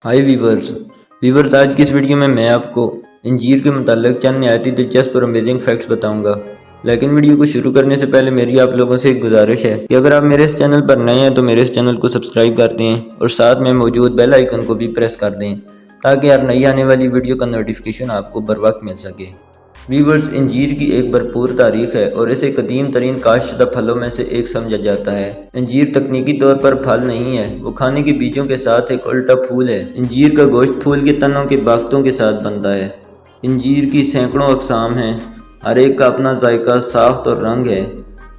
हाय viewers आज की इस वीडियो में मैं आपको अंजीर के मुतालिक चंद नहायती दिलचस्प और अमेजिंग फैक्ट्स बताऊंगा। लेकिन वीडियो को शुरू करने से पहले मेरी आप लोगों से एक गुजारिश है कि अगर आप मेरे इस चैनल पर नए हैं तो मेरे इस चैनल को सब्सक्राइब कर दें और साथ में मौजूद बेल आइकन को भी प्रेस कर दें ताकि हर नई आने वाली वीडियो का नोटिफिकेशन आपको बर वक्त मिल सके। वीवर्स, अंजीर की एक भरपूर तारीख है और इसे कदीम तरीन काश्तशुदा फलों में से एक समझा जाता है। अंजीर तकनीकी तौर पर फल नहीं है, वो खाने के बीजों के साथ एक उल्टा फूल है। अंजीर का गोश्त फूल के तनों के बाफ्तों के साथ बनता है। अंजीर की सैकड़ों अकसाम हैं, हर एक का अपना जायका, साख्त और रंग है।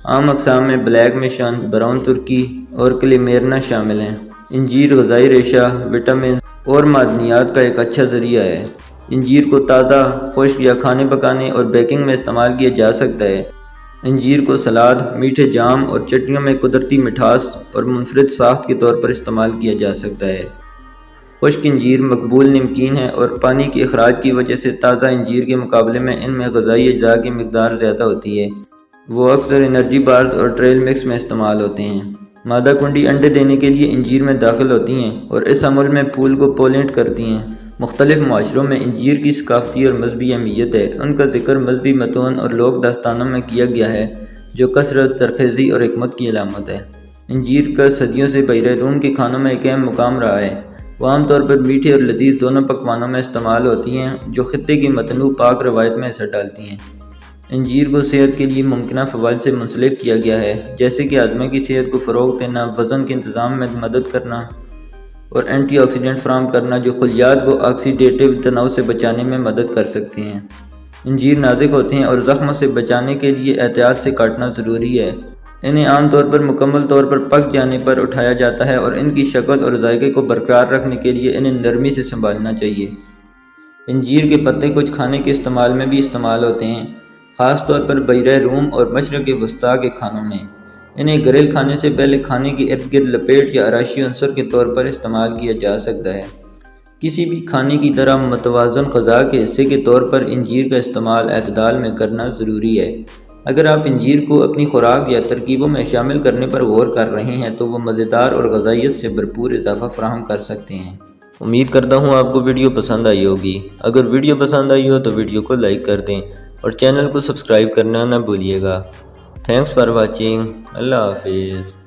आम अकसाम में ब्लैक मिशन, ब्राउन तुर्की और क्लेमेरना शामिल हैं। अंजीर ग़िज़ाई रेशा, विटामिन और मादनियात का एक अच्छा ज़रिया है। अंजीर को ताज़ा, खुश्क या खाने पकाने और बेकिंग में इस्तेमाल किया जा सकता है। अंजीर को सलाद, मीठे जाम और चटनियों में कुदरती मिठास और मुनफरिद साख्त के तौर पर इस्तेमाल किया जा सकता है। खुश्क अंजीर मकबूल नमकीन है और पानी के अखराज की वजह से ताज़ा अंजीर के मुकाबले में इनमें ग़िज़ाई अज्जा की मिकदार ज़्यादा होती है। वो अक्सर एनर्जी बार्स और ट्रेल मिक्स में इस्तेमाल होते हैं। मादा कुंडी अंडे देने के लिए अंजीर में दाखिल होती हैं और इस अमल में फूल को पोलेंट करती हैं। मुख्तलिफ माशरों में अंजीर की सकाफ़ती और मजहबी अहमियत है। उनका जिक्र मजहबी मतून और लोक दास्तानों में किया गया है जो कसरत, तरखेज़ी और हिकमत की अलामत है। अंजीर का सदियों से बहरे रूम के खानों में एक अहम मुकाम रहा है। वो आमतौर पर मीठे और लजीज दोनों पकवानों में इस्तेमाल होती हैं जो खित्ते की मतनू पाक रवायत में असर डालती हैं। अंजीर को सेहत के लिए मुमकिन फ़वाइद से मुंसलिक किया गया है, जैसे कि आदमी की सेहत को फ़रोग़ देना, वज़न के इंतज़ाम में मदद करना और एंटीऑक्सीडेंट फराहम करना जो खलियात को ऑक्सीडेटिव तनाव से बचाने में मदद कर सकते हैं। अंजीर नाजुक होते हैं और ज़ख्मों से बचाने के लिए एहतियात से काटना ज़रूरी है। इन्हें आमतौर पर मुकम्मल तौर पर पक जाने पर उठाया जाता है और इनकी शक्ल और जायके को बरकरार रखने के लिए इन्हें नरमी से संभालना चाहिए। अंजीर के पत्ते कुछ खाने के इस्तेमाल में भी इस्तेमाल होते हैं, ख़ास तौर पर बहरे रूम और मशरक़ वस्ता के खानों में। इन्हें ग्रिल खाने से पहले खाने के इर्द गिर्द लपेट या अराशी अंसर के तौर पर इस्तेमाल किया जा सकता है। किसी भी खाने की तरह मतवाज़न ग़िज़ा के हिस्से के तौर पर अंजीर का इस्तेमाल एतदाल में करना ज़रूरी है। अगर आप अंजीर को अपनी खुराक या तरकीबों में शामिल करने पर गौर कर रहे हैं तो वह मज़ेदार और ग़िज़ाइयत से भरपूर इजाफ़ा फराहम कर सकते हैं। उम्मीद करता हूँ आपको वीडियो पसंद आई होगी। अगर वीडियो पसंद आई हो तो वीडियो को लाइक कर दें और चैनल को सब्सक्राइब करना न भूलिएगा। Thanks for watching. अल्लाह हाफिज़।